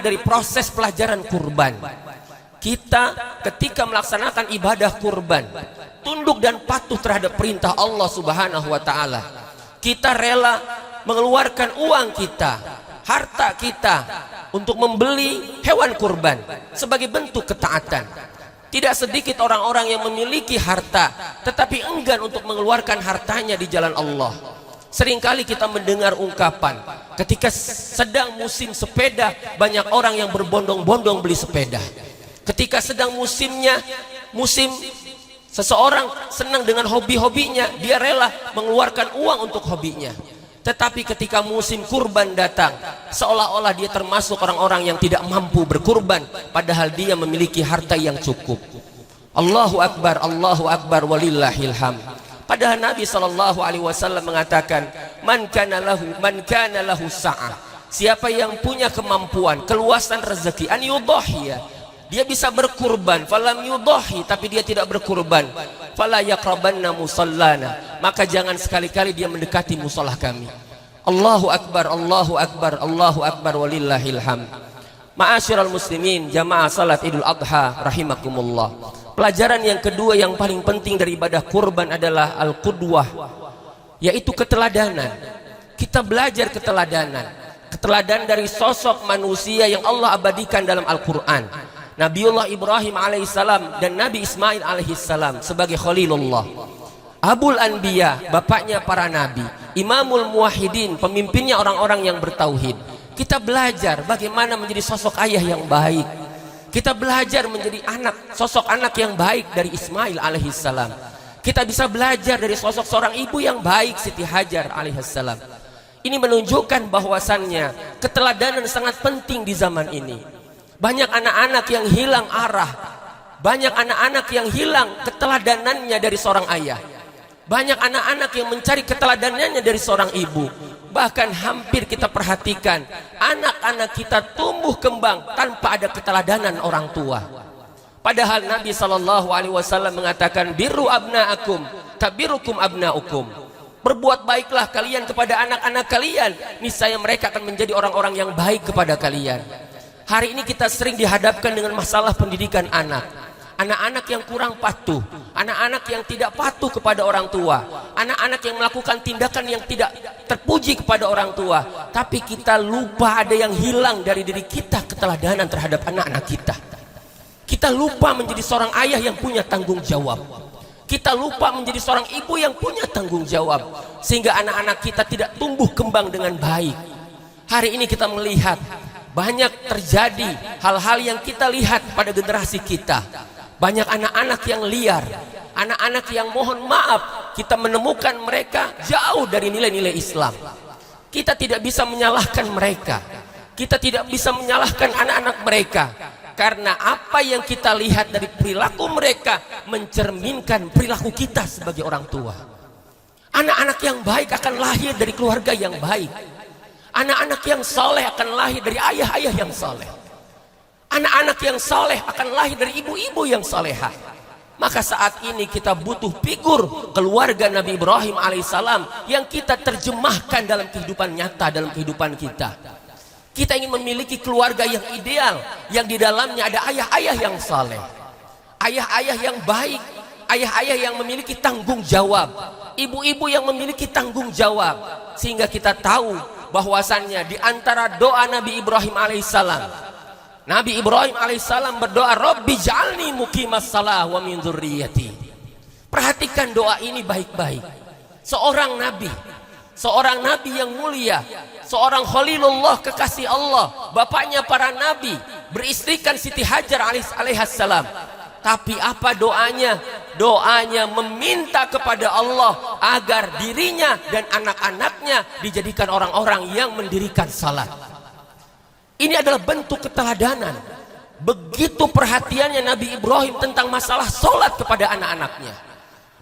dari proses pelajaran kurban. Kita ketika melaksanakan ibadah kurban, tunduk dan patuh terhadap perintah Allah Subhanahu wa taala. Kita rela mengeluarkan uang kita, harta kita untuk membeli hewan kurban sebagai bentuk ketaatan. Tidak sedikit orang-orang yang memiliki harta tetapi enggan untuk mengeluarkan hartanya di jalan Allah. Seringkali kita mendengar ungkapan ketika sedang musim sepeda, banyak orang yang berbondong-bondong beli sepeda. Ketika sedang musim seseorang senang dengan hobi-hobinya, dia rela mengeluarkan uang untuk hobinya. Tetapi ketika musim kurban datang, seolah-olah dia termasuk orang-orang yang tidak mampu berkurban, padahal dia memiliki harta yang cukup. Allahu Akbar walillahil hamd. Padahal Nabi SAW mengatakan, man kana lahu sa'ah, siapa yang punya kemampuan, keluasan rezeki, an yudhhiya, dia bisa berkurban, falam yudhhi, tapi dia tidak berkurban, fala yaqrabanna musallana, maka jangan sekali-kali dia mendekati musolah kami. Allahu Akbar walillahil hamd. Ma'asyiral muslimin, jamaah salat Idul Adha rahimakumullah. Pelajaran yang kedua yang paling penting dari ibadah kurban adalah al-qudwah, yaitu keteladanan. Kita belajar keteladanan dari sosok manusia yang Allah abadikan dalam Al-Quran. Nabiullah Ibrahim alaihissalam dan Nabi Ismail alaihissalam sebagai Khalilullah. Abul Anbiya, bapaknya para nabi. Imamul Muwahhidin, pemimpinnya orang-orang yang bertauhid. Kita belajar bagaimana menjadi sosok ayah yang baik. Kita belajar menjadi sosok anak yang baik dari Ismail alaihissalam. Kita bisa belajar dari sosok seorang ibu yang baik, Siti Hajar alaihissalam. Ini menunjukkan bahwasannya keteladanan sangat penting di zaman ini. Banyak anak-anak yang hilang arah, banyak anak-anak yang hilang keteladanannya dari seorang ayah, banyak anak-anak yang mencari keteladanannya dari seorang ibu. Bahkan hampir kita perhatikan anak-anak kita tumbuh kembang tanpa ada keteladanan orang tua. Padahal Nabi SAW mengatakan, birru abna'akum tabirukum abna'ukum. Berbuat baiklah kalian kepada anak-anak kalian, niscaya mereka akan menjadi orang-orang yang baik kepada kalian. Hari ini kita sering dihadapkan dengan masalah pendidikan anak. Anak-anak yang kurang patuh, anak-anak yang tidak patuh kepada orang tua, anak-anak yang melakukan tindakan yang tidak terpuji kepada orang tua. Tapi kita lupa ada yang hilang dari diri kita, keteladanan terhadap anak-anak kita. Kita lupa menjadi seorang ayah yang punya tanggung jawab. Kita lupa menjadi seorang ibu yang punya tanggung jawab, sehingga anak-anak kita tidak tumbuh kembang dengan baik. Hari ini kita melihat banyak terjadi hal-hal yang kita lihat pada generasi kita. Banyak anak-anak yang liar, anak-anak yang mohon maaf, kita menemukan mereka jauh dari nilai-nilai Islam. Kita tidak bisa menyalahkan mereka, kita tidak bisa menyalahkan anak-anak mereka, karena apa yang kita lihat dari perilaku mereka mencerminkan perilaku kita sebagai orang tua. Anak-anak yang baik akan lahir dari keluarga yang baik. Anak-anak yang saleh akan lahir dari ayah-ayah yang saleh. Anak-anak yang saleh akan lahir dari ibu-ibu yang salehah. Maka saat ini kita butuh figur keluarga Nabi Ibrahim alaihissalam yang kita terjemahkan dalam kehidupan nyata, dalam kehidupan kita. Kita ingin memiliki keluarga yang ideal, yang di dalamnya ada ayah-ayah yang saleh, ayah-ayah yang baik, ayah-ayah yang memiliki tanggung jawab, ibu-ibu yang memiliki tanggung jawab. Sehingga kita tahu bahwasannya di antara doa Nabi Ibrahim alaihissalam, Nabi Ibrahim alaihissalam berdoa, Rabbi ja'alni muqimas salah wa min dzurriyyati. Perhatikan doa ini baik-baik. Seorang nabi yang mulia, seorang Khalilullah, kekasih Allah, bapaknya para nabi, beristrikan Siti Hajar alaihissalam. Tapi apa doanya? Doanya meminta kepada Allah agar dirinya dan anak-anaknya dijadikan orang-orang yang mendirikan salat. Ini adalah bentuk keteladanan. Begitu perhatiannya Nabi Ibrahim tentang masalah salat kepada anak-anaknya.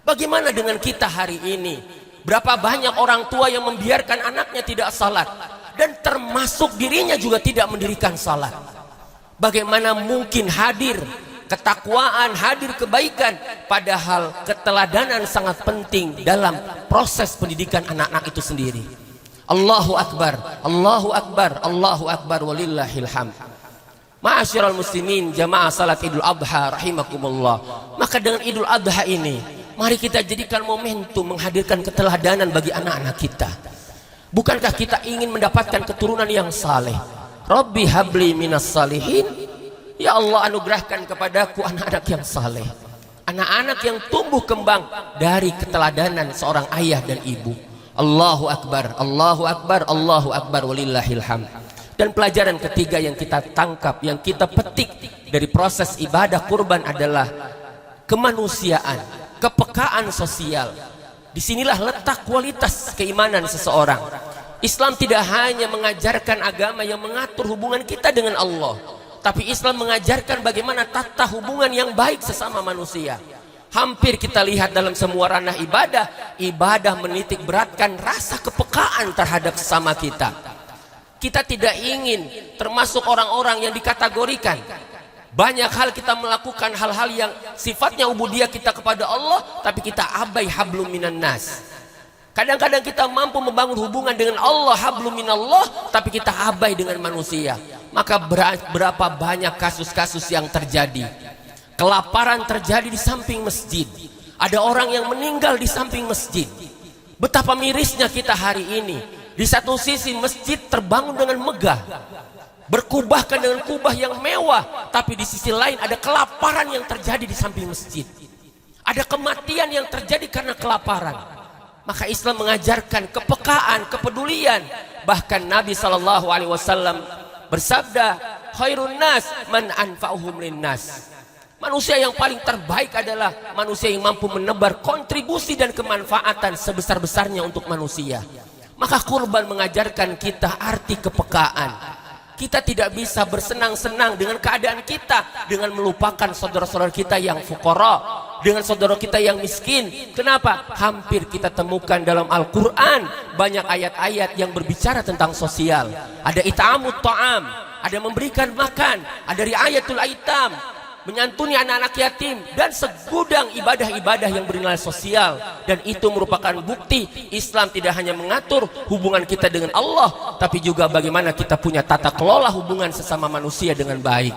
Bagaimana dengan kita hari ini? Berapa banyak orang tua yang membiarkan anaknya tidak salat, dan termasuk dirinya juga tidak mendirikan salat. Bagaimana mungkin hadir ketakwaan, hadir kebaikan, padahal keteladanan sangat penting dalam proses pendidikan anak-anak itu sendiri. Allahu Akbar, Allahu Akbar, Allahu Akbar walillahil hamd. Ma'asyiral muslimin, jamaah salat Idul Adha rahimakumullah. Maka dengan Idul Adha ini, mari kita jadikan momentum menghadirkan keteladanan bagi anak-anak kita. Bukankah kita ingin mendapatkan keturunan yang saleh? Rabbi habli minas salihin. Ya Allah, anugerahkan kepadaku anak-anak yang saleh, anak-anak yang tumbuh kembang dari keteladanan seorang ayah dan ibu. Allahu Akbar, Allahu Akbar, Allahu Akbar, walillahil hamd. Dan pelajaran ketiga yang kita tangkap, yang kita petik dari proses ibadah kurban adalah kemanusiaan, kepekaan sosial. Disinilah letak kualitas keimanan seseorang. Islam tidak hanya mengajarkan agama yang mengatur hubungan kita dengan Allah, tapi Islam mengajarkan bagaimana tata hubungan yang baik sesama manusia. Hampir kita lihat dalam semua ranah ibadah, ibadah menitik beratkan rasa kepekaan terhadap sesama kita. Kita tidak ingin termasuk orang-orang yang dikategorikan. Banyak hal kita melakukan hal-hal yang sifatnya ubudiyah kita kepada Allah, tapi kita abai hablum minan nas. Kadang-kadang kita mampu membangun hubungan dengan Allah, hablum minallah, tapi kita abai dengan manusia. Maka berapa banyak kasus-kasus yang terjadi. Kelaparan terjadi di samping masjid. Ada orang yang meninggal di samping masjid. Betapa mirisnya kita hari ini. Di satu sisi masjid terbangun dengan megah, berkubahkan dengan kubah yang mewah, tapi di sisi lain ada kelaparan yang terjadi di samping masjid. Ada kematian yang terjadi karena kelaparan. Maka Islam mengajarkan kepekaan, kepedulian. Bahkan Nabi SAW bersabda, khairun nas man anfa'uhum linnas. Manusia yang paling terbaik adalah manusia yang mampu menebar kontribusi dan kemanfaatan sebesar-besarnya untuk manusia. Maka kurban mengajarkan kita arti kepekaan. Kita tidak bisa bersenang-senang dengan keadaan kita dengan melupakan saudara-saudara kita yang fuqara, dengan saudara kita yang miskin. Kenapa? Hampir kita temukan dalam Al-Quran banyak ayat-ayat yang berbicara tentang sosial. Ada it'amut ta'am, ada memberikan makan, ada riayatul aitam, menyantuni anak-anak yatim, dan segudang ibadah-ibadah yang bernilai sosial. Dan itu merupakan bukti Islam tidak hanya mengatur hubungan kita dengan Allah, tapi juga bagaimana kita punya tata kelola hubungan sesama manusia dengan baik.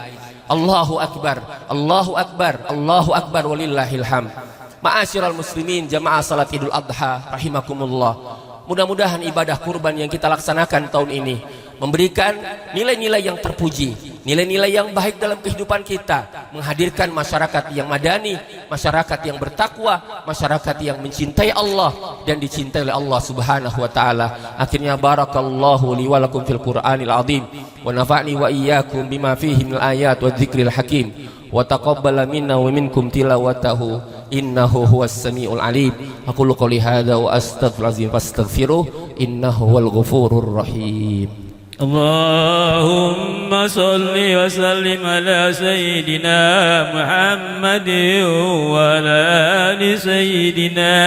Allahu Akbar, Allahu Akbar, Allahu Akbar, walillahil hamd. Ma'asyiral muslimin, jamaah salat Idul Adha rahimakumullah. Mudah-mudahan ibadah kurban yang kita laksanakan tahun ini memberikan nilai-nilai yang terpuji, nilai-nilai yang baik dalam kehidupan kita, menghadirkan masyarakat yang madani, masyarakat yang bertakwa, masyarakat yang mencintai Allah dan dicintai oleh Allah Subhanahu wa taala. Akhirnya barakallahu li wa lakum fil Qur'anil azim wa nafa'ni wa iyyakum bima fihi minal ayat wa dzikril hakim wa taqabbala minna wa minkum tilawatahu innahu huwas samiul alim. Aqulu qouli hadza wa astaghfirullahalazim fastaghfiruh innahu huwal ghafurur rahim. اللهم صل وسلم على سيدنا محمد وعلى آل سيدنا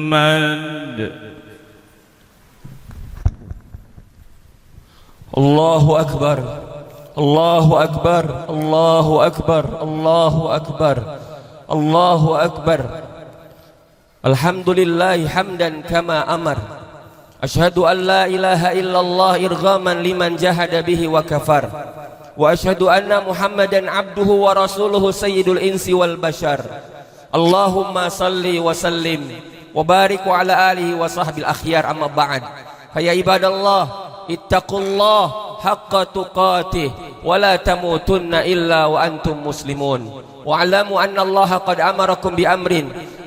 محمد. الله أكبر الله أكبر الله أكبر الله أكبر الله أكبر. الحمد لله حمدا كما أمر. أشهد أن لا إله إلا الله إرغاما لمن جهد به وكفر. وأشهد أن محمدا عبده ورسوله سيد الإنس والبشر. اللهم صل وسلم وبارك على آله وصحبه الأخيار. أما بعد، فيا عباد الله اتقوا الله حق تقاته ولا تموتن إلا وأنتم مسلمون. واعلموا أن الله قد أمركم بأمر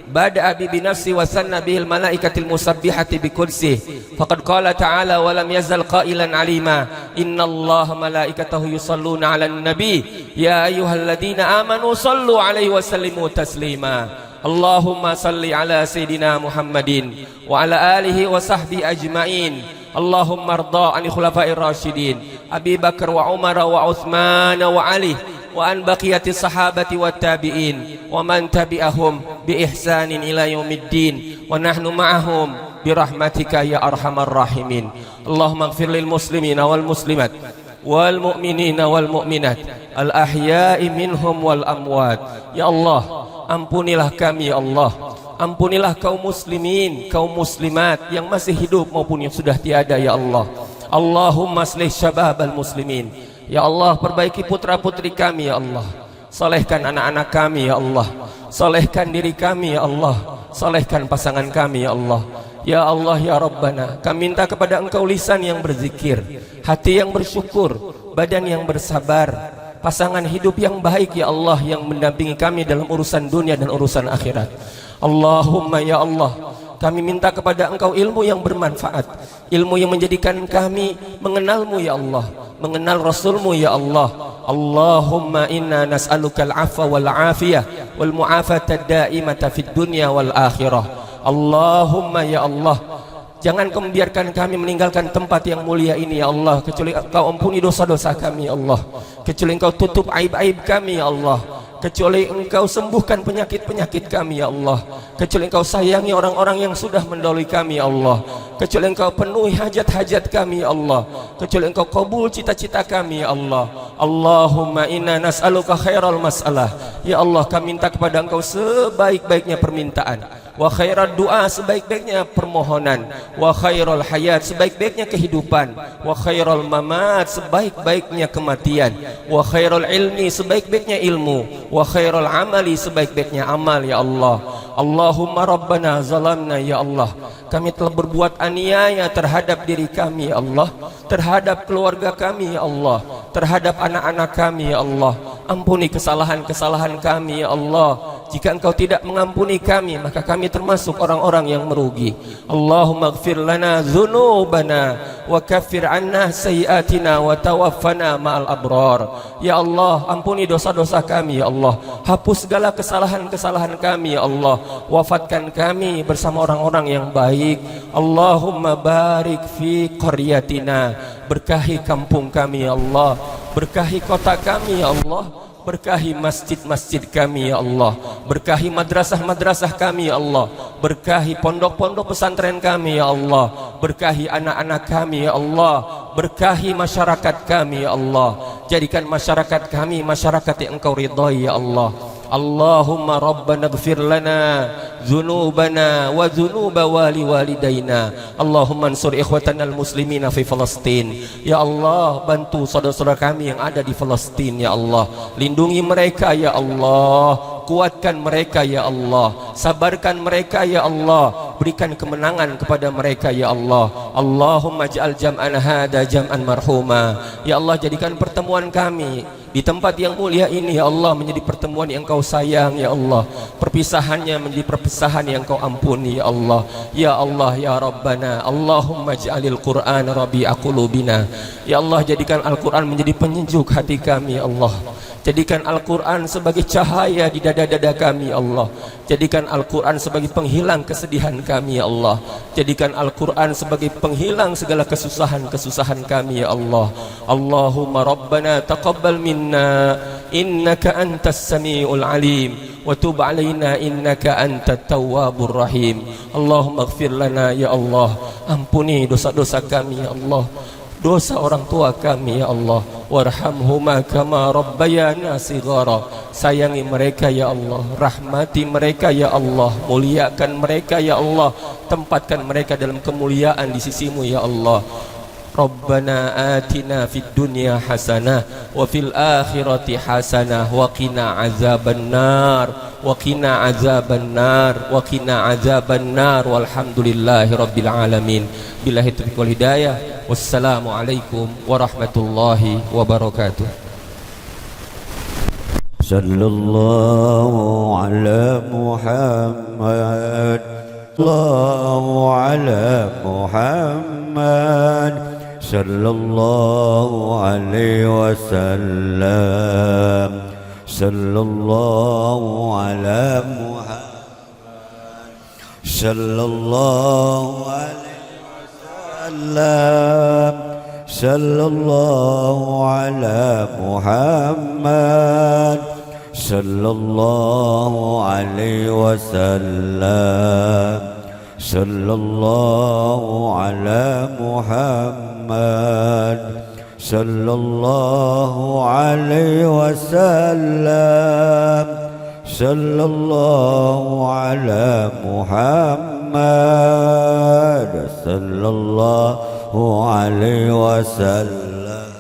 بدأ بنفسه وثنى به الملائكة المسبحة بقدسه. فقد قال تعالى ولم يزل قائلا عليما إن الله ملائكته يصلون على النبي يا أيها الذين آمنوا صلوا عليه وسلموا تسليما. اللهم صل على سيدنا محمد وعلى آله وصحبه أجمعين. اللهم ارضى عن الخلفاء الراشدين أبي بكر وعمر وعثمان وعلي وأن بقية الصحابة والتابعين ومن تبعهم بإحسان إلى يوم الدين ونحن معهم برحمتك يا أرحم الراحمين. اللهم اغفر للمسلمين والمسلمات والمؤمنين والمؤمنات الأحياء منهم والأموات. Ya Allah, ampunilah kami ya Allah, ampunilah kaum muslimin, kaum muslimat yang masih hidup maupun yang sudah tiada ya Allah. Allahumma aslih syababal muslimin. Ya Allah, perbaiki putra-putri kami ya Allah. Salehkan anak-anak kami ya Allah. Salehkan diri kami ya Allah. Salehkan pasangan kami ya Allah. Ya Allah ya Rabbana, kami minta kepada Engkau lisan yang berzikir, hati yang bersyukur, badan yang bersabar, pasangan hidup yang baik ya Allah, yang mendampingi kami dalam urusan dunia dan urusan akhirat. Allahumma ya Allah, Kami minta kepada Engkau ilmu yang bermanfaat, ilmu yang menjadikan kami mengenalmu ya Allah, mengenal Rasulmu ya Allah. Allahumma inna nas'aluka al-'afwa wal 'afiyah wal mu'afata ad-da'imata fid dunya wal akhirah. Allahumma ya Allah, jangan Kau membiarkan kami meninggalkan tempat yang mulia ini ya Allah, kecuali Engkau ampuni dosa-dosa kami ya Allah, kecuali Engkau tutup aib-aib kami ya Allah, kecuali Engkau sembuhkan penyakit-penyakit kami ya Allah, kecuali Engkau sayangi orang-orang yang sudah mendahului kami ya Allah, kecuali Engkau penuhi hajat-hajat kami ya Allah, kecuali Engkau kabul cita-cita kami ya Allah. Allahumma inna nas'aluka khairal mas'alah. Ya Allah, kami minta kepada Engkau sebaik-baiknya permintaan, wa khairal doa, sebaik-baiknya permohonan, wa khairal hayat, sebaik-baiknya kehidupan, wa khairal mamat, sebaik-baiknya kematian, wa khairal ilmi, sebaik-baiknya ilmu, wa khairal amali, sebaik-baiknya amal ya Allah. Allahumma rabbana zalamna ya Allah, kami telah berbuat aniaya terhadap diri kami ya Allah, terhadap keluarga kami ya Allah, terhadap anak-anak kami ya Allah. Ampuni kesalahan-kesalahan kami ya Allah. Jika Engkau tidak mengampuni kami, maka kami termasuk orang-orang yang merugi. Allahumma ighfir lana dzunubana wa kaffir 'anna sayyi'atina wa tawaffana ma'al abrar. Ya Allah, ampuni dosa-dosa kami ya Allah, hapus segala kesalahan-kesalahan kami ya Allah, wafatkan kami bersama orang-orang yang baik. Allahumma barik fi qaryatina, berkahi kampung kami ya Allah, berkahi kota kami ya Allah, berkahi masjid-masjid kami ya Allah, berkahi madrasah-madrasah kami ya Allah, berkahi pondok-pondok pesantren kami ya Allah, berkahi anak-anak kami ya Allah, berkahi masyarakat kami ya Allah. Jadikan masyarakat kami masyarakat yang Engkau ridhai ya Allah. Allahumma rabbana ighfir lana dzunubana wa dzunuba walidaina. Allahumma ansur ikhwatana al-muslimina fi Palestin. Ya Allah, bantu saudara-saudara kami yang ada di Palestin ya Allah. Lindungi mereka ya Allah, kuatkan mereka ya Allah, sabarkan mereka ya Allah, berikan kemenangan kepada mereka ya Allah. Allahumma ja'al jam'ana hada jam'an marhuma. Ya Allah, jadikan pertemuan kami di tempat yang mulia ini ya Allah menjadi pertemuan yang Kau sayang ya Allah, perpisahannya menjadi perpisahan yang Kau ampuni ya Allah. Ya Allah ya Rabbana, Allahumma ja'alil Qur'an rabi'a qulubina. Ya Allah, jadikan Al-Quran menjadi penyejuk hati kami ya Allah. Jadikan Al-Quran sebagai cahaya di dada-dada kami ya Allah. Jadikan Al-Quran sebagai penghilang kesedihan kami ya Allah. Jadikan Al-Quran sebagai penghilang segala kesusahan-kesusahan kami ya Allah. Allahumma Rabbana taqabbal minna innaka antas sami'ul alim wa tub alaina innaka antat tawwabur rahim. Allahumma ighfir lana ya Allah, ampuni dosa-dosa kami ya Allah, dosa orang tua kami ya Allah. Warhamhuma kama rabbayana shighara. Sayangi mereka ya Allah, rahmati mereka ya Allah, muliakan mereka ya Allah, tempatkan mereka dalam kemuliaan di sisimu ya Allah. Rabbana atina fid dunya hasanah wa fil akhirati hasanah wa qina azabannar wa qina azabannar wa qina azabannar walhamdulillahi rabbil alamin. Billahi taufiq wal hidayah. Wassalamu alaikum warahmatullahi wabarakatuh. Sallallahu ala Muhammad, sallallahu ala Muhammad, sallallahu alaihi wasallam, sallallahu ala Muhammad, sallallahu alaihi wasallam, sallallahu ala Muhammad, sallallahu alaihi wasallam, sallallahu ala Muhammad, sallallahu alaihi wasallam, sallallahu ala Muhammad, sallallahu alaihi wasallam,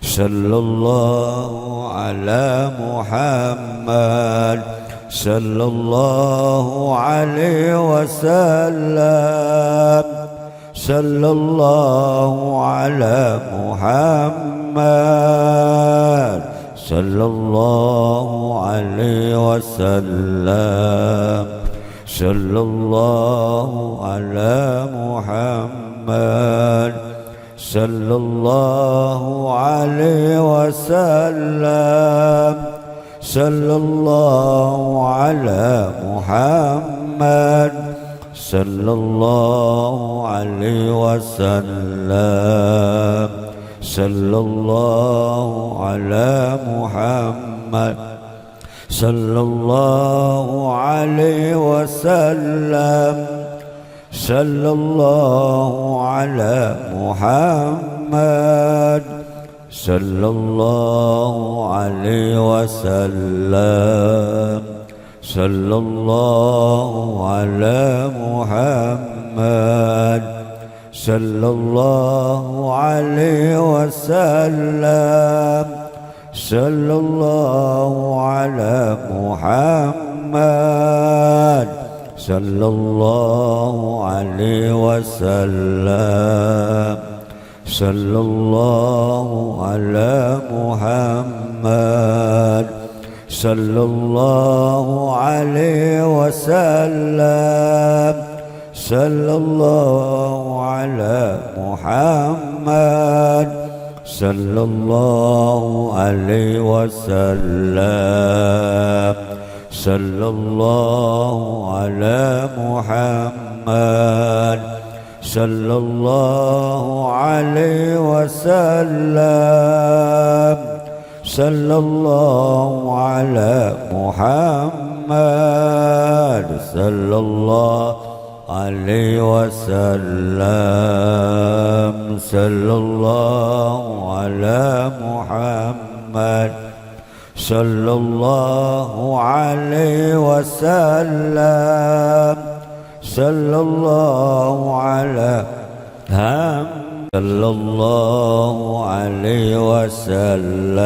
sallallahu ala Muhammad, sallallahu alaihi wasallam, sallallahu ala Muhammad, sallallahu alaihi wasallam, sallallahu ala Muhammad, sallallahu alaihi wasallam, sallallahu ala Muhammad, sallallahu alaihi wasallam, sallallahu ala Muhammad, sallallahu alaihi wasallam, sallallahu ala Muhammad, sallallahu alaihi wasallam, sallallahu ala Muhammad, sallallahu alaihi wasallam, sallallahu ala Muhammad, sallallahu alaihi wasallam, sallallahu ala Muhammad, sallallahu alaihi wasallam, sallallahu ala Muhammad, sallallahu alaihi wasallam, sallallahu ala Muhammad, sallallahu alaihi wasallam, sallallahu ala Muhammad, sallallahu alaihi wasallam, sallallahu ala Muhammad, sallallahu alaihi wasallam, sallallahu ala sallallahu alaihi wasallam,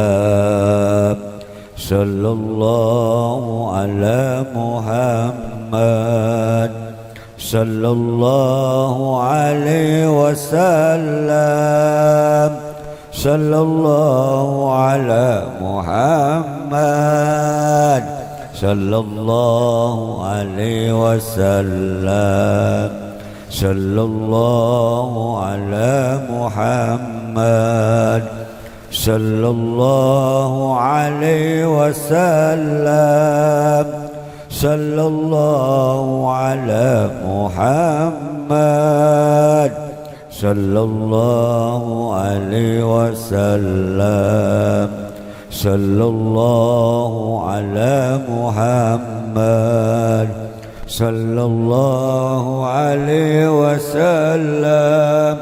sallallahu ala Muhammad, sallallahu alaihi wasallam, sallallahu ala Muhammad, sallallahu alaihi wasallam, sallallahu ala Muhammad, sallallahu alaihi wasallam, sallallahu ala Muhammad, sallallahu alaihi wasallam, sallallahu ala Muhammad, sallallahu alaihi wasallam,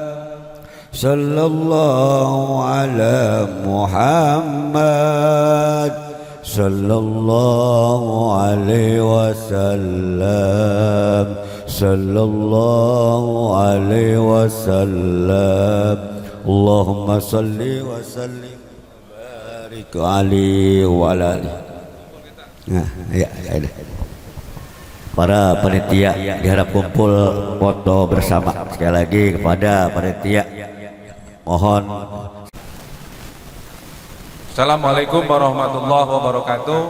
sallallahu ala Muhammad, sallallahu alaihi wasallam, sallallahu alaihi wasallam. Allahumma salli wa sallim barik alaihi wa ala alihi. Nah, ya. Para panitia diharap kumpul foto bersama. Sekali lagi kepada panitia mohon. Assalamualaikum warahmatullahi wabarakatuh.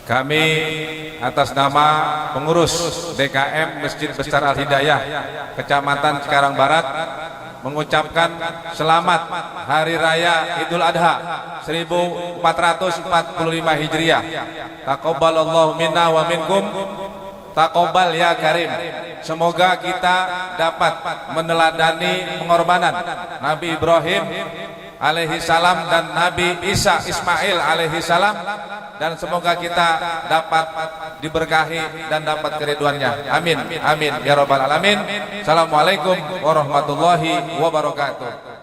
Kami atas nama pengurus DKM Masjid Besar Al Hidayah Kecamatan Cikarang Barat mengucapkan selamat Hari Raya Idul Adha 1445 Hijriah. Taqabbalallahu minna wa minkum, taqabbal ya karim. Semoga kita dapat meneladani pengorbanan Nabi Ibrahim alaihi salam dan Nabi Isa Ismail alaihi salam, dan semoga kita dapat diberkahi dan dapat keriduannya. Amin, amin ya rabbal alamin. Assalamualaikum warahmatullahi wabarakatuh.